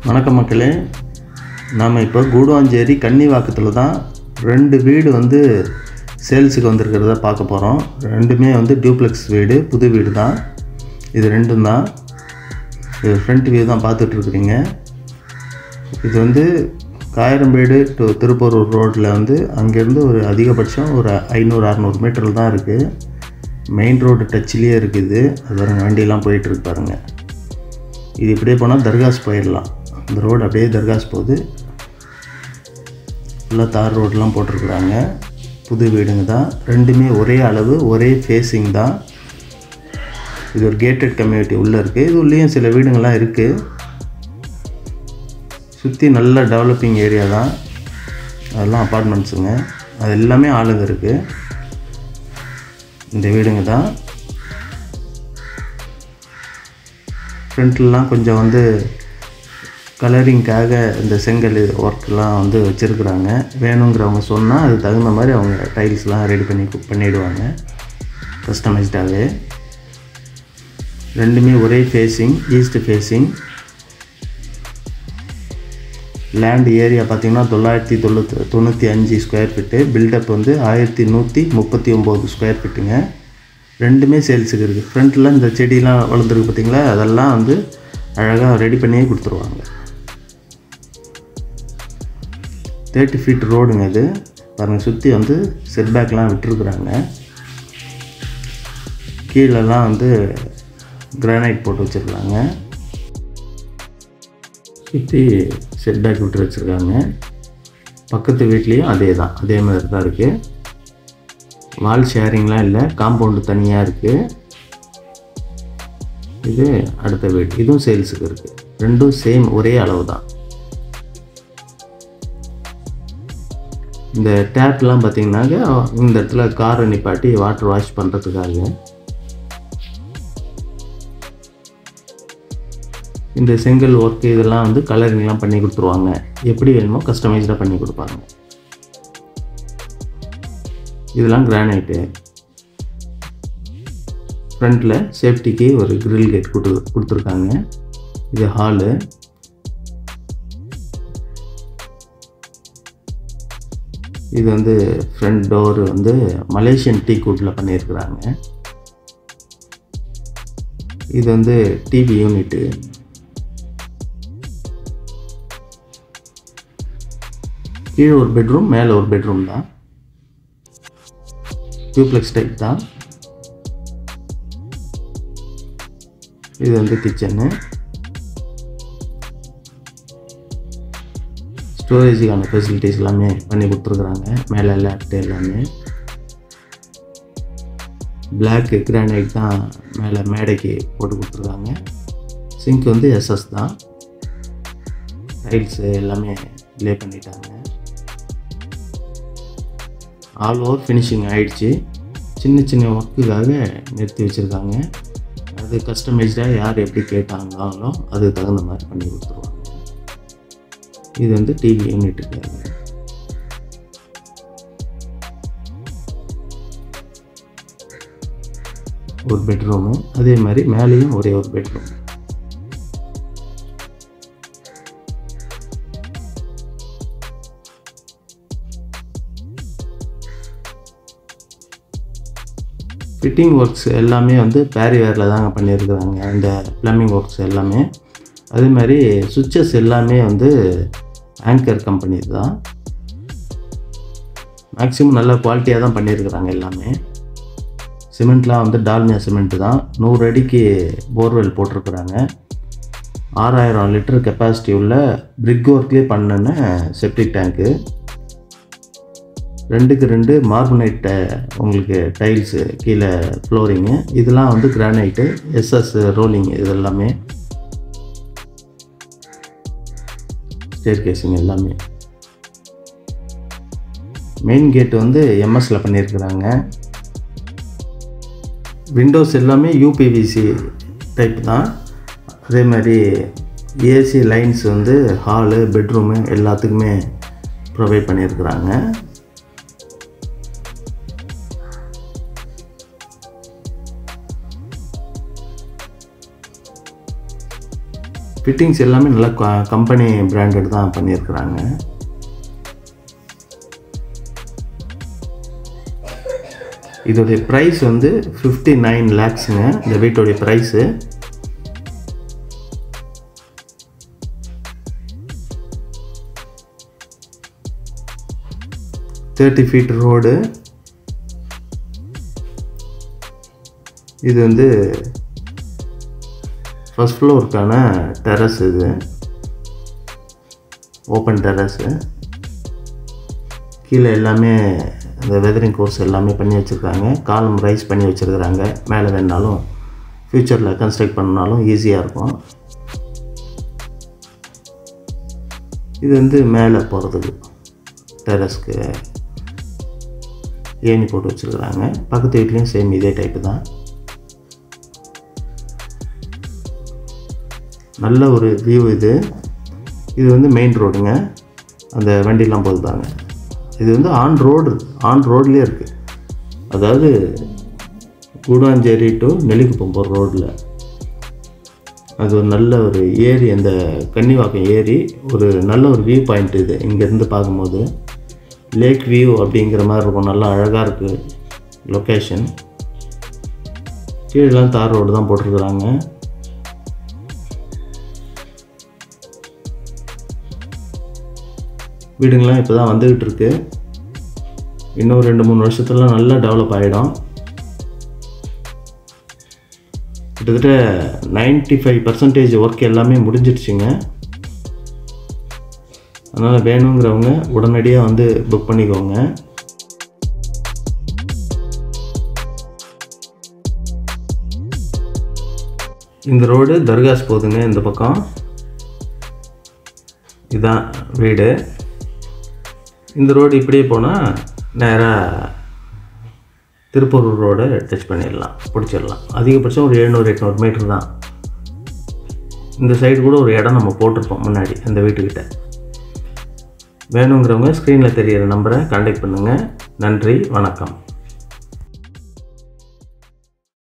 வணக்கம் மக்களே, நாம் இப்போ கூடுவாஞ்சேரி கன்னிவாக்கத்தில் தான் 2 வீடு வந்து சேல்ஸுக்கு வந்திருக்கிறத பார்க்க போகிறோம். ரெண்டுமே வந்து டியூப்ளெக்ஸ் வீடு, புது வீடு தான். இது ரெண்டும் தான். இது ஃப்ரண்ட் வியூ தான் பார்த்துட்ருக்குறீங்க. இது வந்து காயரம்பேடு டு திருப்பூரூர் ரோட்டில் வந்து அங்கேருந்து ஒரு அதிகபட்சம் ஒரு 500-600 மீட்டரில் தான் இருக்குது. மெயின் ரோடு டச்சிலே இருக்குது. அது பாருங்கள், வண்டியெல்லாம் போயிட்டுருக்கு பாருங்கள். இது இப்படியே போனால் தர்காஸ் போயிடலாம். இந்த ரோடு அப்படியே தர்காஸ் போகுது. ஃபுல்லாக தார் ரோடெலாம் போட்டிருக்குறாங்க. புது வீடுங்க தான். ரெண்டுமே ஒரே அளவு, ஒரே ஃபேஸிங் தான். இது ஒரு கேட்டட் கம்யூனிட்டி உள்ளே இருக்குது. இது உள்ளேயும் சில வீடுங்கள்லாம் இருக்குது. சுற்றி நல்ல டெவலப்பிங் ஏரியா தான். அதெல்லாம் அப்பார்ட்மெண்ட்ஸுங்க. அது எல்லாமே ஆளுங்க இருக்குது. இந்த வீடுங்க தான். ஃப்ரண்ட்லாம் கொஞ்சம் வந்து கலரிங்காக இந்த செங்கல் ஒர்க்கெலாம் வந்து வச்சுருக்குறாங்க. வேணுங்கிறவங்க சொன்னால் அது தகுந்த மாதிரி அவங்க டைல்ஸ்லாம் ரெடி பண்ணிவிடுவாங்க கஸ்டமைஸ்டாகவே. ரெண்டுமே ஒரே facing, east facing. Land area பார்த்திங்கன்னா 995 ஸ்கொயர் ஃபீட்டு. பில்டப் வந்து 1139 ஸ்கொயர் ஃபீட்டுங்க. ரெண்டுமே சேல்ஸுக்கு இருக்குது. ஃப்ரண்ட்டில் இந்த செடியெலாம் வளர்ந்துருக்கு பார்த்திங்களா, அதெல்லாம் வந்து அழகாக ரெடி பண்ணியே கொடுத்துருவாங்க. 30 ஃபீட் ரோடுங்க இது பாருங்கள். சுற்றி வந்து செட்பேக்லாம் விட்டுருக்குறாங்க. கீழெல்லாம் வந்து கிரானைட் போட்டு வச்சுருக்காங்க. சுற்றி செட்பேக் விட்டு வச்சுருக்காங்க. பக்கத்து வீட்லேயும் அதே தான், அதே மாதிரி தான் இருக்குது. வால் ஷேரிங்லாம் இல்லை, காம்பவுண்டு தனியாக இருக்குது. இது அடுத்த வீடு, இதுவும் சேல்ஸுக்கு இருக்குது. ரெண்டும் சேம், ஒரே அளவு தான். இந்த டேப்லாம் பார்த்திங்கனாக்க இந்த இடத்துல காரை நிப்பாட்டி வாட்டர் வாஷ் பண்ணுறதுக்காக. இந்த செங்கல் ஒர்க்கு இதெல்லாம் வந்து கலரிங்லாம் பண்ணி கொடுத்துருவாங்க. எப்படி வேணுமோ கஸ்டமைஸ்டாக பண்ணி கொடுப்பாங்க. இதெல்லாம் கிரானைட்டு. ஃப்ரண்ட்டில் சேஃப்டிக்கு ஒரு கிரில் கேட் கொடுத்துருக்காங்க. இது ஹாலு. இது வந்து ஃப்ரண்ட் டோரு வந்து மலேசியன் டீக்வுட்டில் பண்ணியிருக்கிறாங்க. இது வந்து டிவி யூனிட்டு. கீழே ஒரு பெட்ரூம், மேலே ஒரு பெட்ரூம் தான். டியூப்ளெக்ஸ் டைப் தான். இது வந்து கிச்சனு. ஸ்டோரேஜுக்கான ஃபெசிலிட்டிஸ் எல்லாமே பண்ணி கொடுத்துருக்குறாங்க. மேலே லேப்ட் எல்லாமே பிளாக் கிரானைட் தான் மேலே மேடைக்கு போட்டு கொடுத்துருக்காங்க. சிங்க் வந்து எஸ்எஸ் தான். டைல்ஸு எல்லாமே லே பண்ணிட்டாங்க. ஆல் ஓவர் ஃபினிஷிங் ஆகிடுச்சு. சின்ன சின்ன ஒர்க்குக்காக நிறுத்தி வச்சுருக்காங்க. அது கஸ்டமைஸ்டாக யார் எப்படி கேட்டாங்களோ அது தகுந்த மாதிரி பண்ணி கொடுத்துருவாங்க. இது வந்து டிவி யூனிட்டுக்காக. ஒரு பெட்ரூமு. அதே மாதிரி மேலேயும் ஒரே ஒரு பெட்ரூம். ஃபிட்டிங் ஒர்க்ஸ் எல்லாமே வந்து பேரிவேரில் தாங்க பண்ணியிருக்கிறாங்க. இந்த ப்ளம்பிங் ஒர்க்ஸ் எல்லாமே. அதே மாதிரி சுவிட்சஸ் எல்லாமே வந்து ஆங்கர் கம்பெனி தான். மேக்ஸிமம் நல்ல குவாலிட்டியாக தான் பண்ணியிருக்கிறாங்க எல்லாமே. சிமெண்ட்லாம் வந்து டால்மியா சிமெண்ட்டு தான். 100 அடிக்கு போர்வெல் போட்டிருக்கிறாங்க. 6000 லிட்டர் கெப்பாசிட்டி உள்ள பிரிக் ஒர்க்லேயே பண்ணின செப்டிக் டேங்க்கு. 2க்கு 2 மார்பனைட் உங்களுக்கு டைல்ஸு கீழே ஃப்ளோரிங்கு. இதெல்லாம் வந்து கிரானைட்டு, எஸ்எஸ் ரோலிங்கு. இது எல்லாமே ஸ்டேர் கேஸிங் எல்லாமே. மெயின் கேட் வந்து எம்எஸ்ல பண்ணியிருக்கிறாங்க. விண்டோஸ் எல்லாமே யூபிவிசி டைப் தான். அதே மாதிரி ஏசி லைன்ஸ் வந்து ஹாலு, பெட்ரூமு எல்லாத்துக்குமே ப்ரொவைட் பண்ணியிருக்கிறாங்க. ஃபிட்டிங்ஸ் எல்லாமே நல்லா கம்பெனி பிராண்டட் தான் பண்ணியிருக்கிறாங்க. இதோடைய ப்ரைஸ் வந்து 59 lakhsங்க. இந்த வீட்டோடைய ப்ரைஸு. Thirty feet road. இது வந்து ஃபர்ஸ்ட் ஃப்ளோருக்கான டெரஸ். இது ஓப்பன் டெரஸு. கீழே எல்லாமே இந்த வெதரிங் கோர்ஸ் எல்லாமே பண்ணி வச்சுருக்காங்க. காலம் ரைஸ் பண்ணி வச்சுருக்குறாங்க. மேலே வேணாலும் ஃப்யூச்சரில் கன்ஸ்ட்ரக்ட் பண்ணாலும் ஈஸியாக இருக்கும். இது வந்து மேலே போகிறதுக்கு டெரஸ்க்கு ஏணி போட்டு வச்சுருக்குறாங்க. பக்கத்து வீட்லேயும் சேம் இதே டைப்பு தான். நல்ல ஒரு வியூ இது. இது வந்து மெயின் ரோடுங்க. அந்த வண்டிலாம் போகுதாங்க. இது வந்து ஆன் ரோட்லேயே இருக்குது. அதாவது கூடாஞ்சேரி டு நெல்லிக்குப்பம் போகிற ரோட்டில். அது ஒரு நல்ல ஒரு ஏரி, அந்த கன்னிவாக்கம் ஏரி ஒரு நல்ல ஒரு வியூ பாயிண்ட். இது இங்கேருந்து பார்க்கும்போது லேக் வியூ அப்படிங்கிற மாதிரி இருக்கும். நல்லா அழகாக இருக்குது லொக்கேஷன். கீழெலாம் தார் ரோடு தான் போட்டிருக்குறாங்க. வீடுங்கள்லாம் இப்போ தான் வந்துக்கிட்டு இருக்கு. இன்னும் 2-3 வருஷத்துல நல்லா டெவலப் ஆகிடும். கிட்டத்தட்ட 95% ஒர்க் எல்லாமே முடிஞ்சிடுச்சுங்க. அதனால் வேணுங்கிறவங்க உடனடியாக வந்து புக் பண்ணிக்கோங்க. இந்த ரோடு தர்காஸ் போகுதுங்க. இந்த பக்கம் இதுதான் வீடு. இந்த ரோடு இப்படியே போனால் நேராக திருப்பூர் ரோடை டச் பண்ணிடலாம், பிடிச்சிடலாம். அதிகபட்சம் ஒரு 700-800 மீட்டர் தான். இந்த சைடு கூட ஒரு இடம் நம்ம போட்டிருப்போம் முன்னாடி அந்த வீட்டுக்கிட்ட. வேணுங்கிறவங்க ஸ்க்ரீனில் தெரிகிற நம்பரை கான்டாக்ட் பண்ணுங்கள். நன்றி, வணக்கம்.